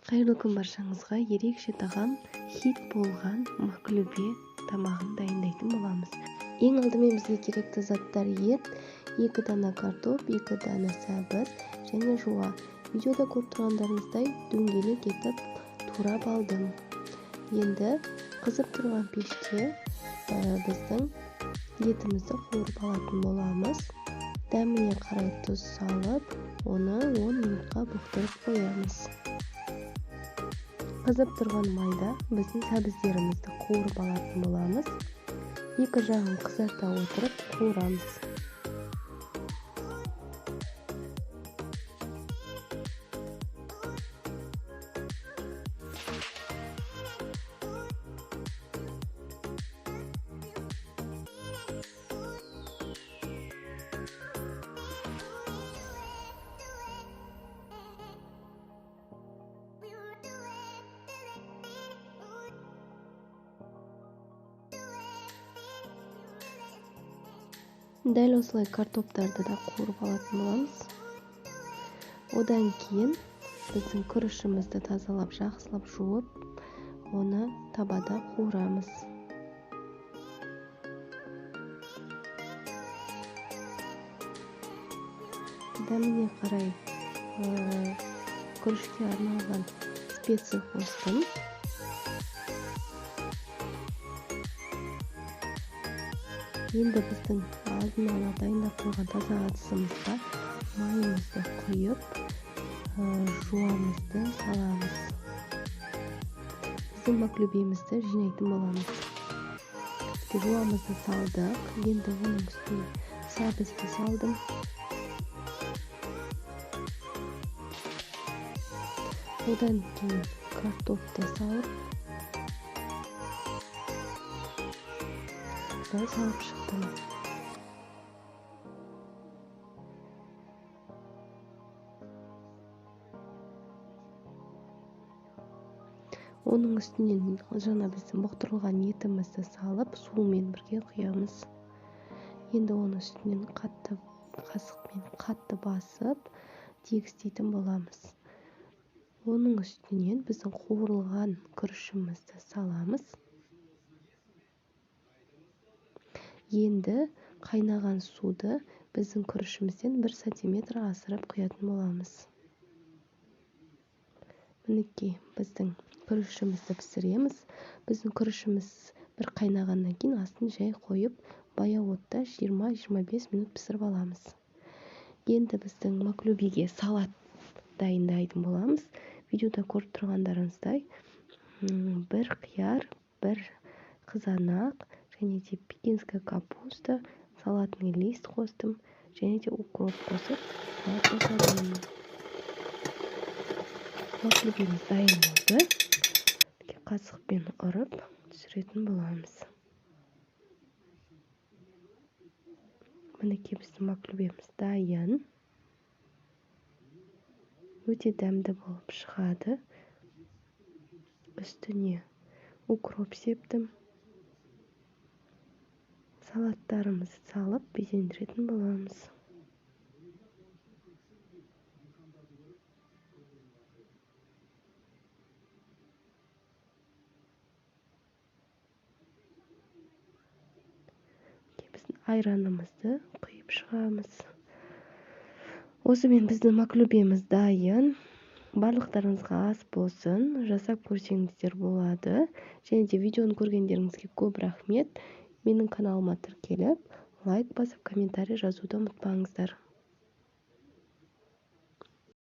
Қайырлы күн баршаңызға. Ерекше тағам хит болған маклюбе тамағын дайындайтын боламыз. Ең алдымен бізге керекті заттар: ет, 2 дана картоп, 2 дана сәбіз және жуа. Видеода көріп тұрғандарыңыздай дөңгелек етіп турап алдым. Енді қызып тұрған пеште біздің етімізді қуырып алатын боламыз. Дәміне қарай тұз салып, оны 10 минутқа бұқтырып қоямыз. Қызып тұрған майда біздің сәбіздерімізді қуырып алатын боламыз. Екі жағын қызарта отырып қуырамыз. Дәл осылай картоптарды да қуырып алатын боламыз. Одан кейін біздің күрішімізді тазалап, жақсылап жуып, оны табада қуырамыз. Дәміне қарай күрішке арналған специя қостым. Енді біздің алдын ала дайындап қойған таза ыдысымызға майымызды құйып, жуамызды саламыз. Біздің маклюбемізді жинайтын боламыз. Жуамызды салдық. Енді оның үстіне сәбізді салдым. Одан кейін картопты салып, салып шықтым. Оның үстінен жаңа біздің бұқтырылған етімізді салып, суымен бірге құямыз. Енді оның үстінен қасықпен қатты басып, тегістейтін боламыз. Оның үстінен біздің қуырылған күрішімізді саламыз. Енді қайнаған суды біздің күрішімізден 1 сантиметр асырып құятын боламыз. Мінекей, біздің күрішімізді пісіреміз. Біздің күрішіміз бір қайнағаннан кейін астын жай қойып, баяу отта 20-25 минут пісіріп аламыз. Енді біздің маклюбеге салат дайындайтын боламыз. Видеода көріп тұрғандарыңыздай, 1 қияр, 1 қызанақ, және де пекинская капуста, салатный лист қостым, және де укроп қосып, салат жасадым. Маклюбеміз дайын болды. Қасықпен ұрып түсіретін боламыз. Мінекей біздің маклюбеміз дайын. Өте дәмді болып шығады. Үстіне укроп септім. Салаттарымызды салып безендіретін боламыз. Біздің айранымызды құйып шығамыз. Осымен біздің маклюбеміз дайын. Барлықтарыңызға ас болсын, жасап көрсеңіздер болады. Және де видеоны көргендеріңізге көп рахмет. Менің каналыма тіркеліп, лайк басып, комментарий жазуды ұмытпаңыздар.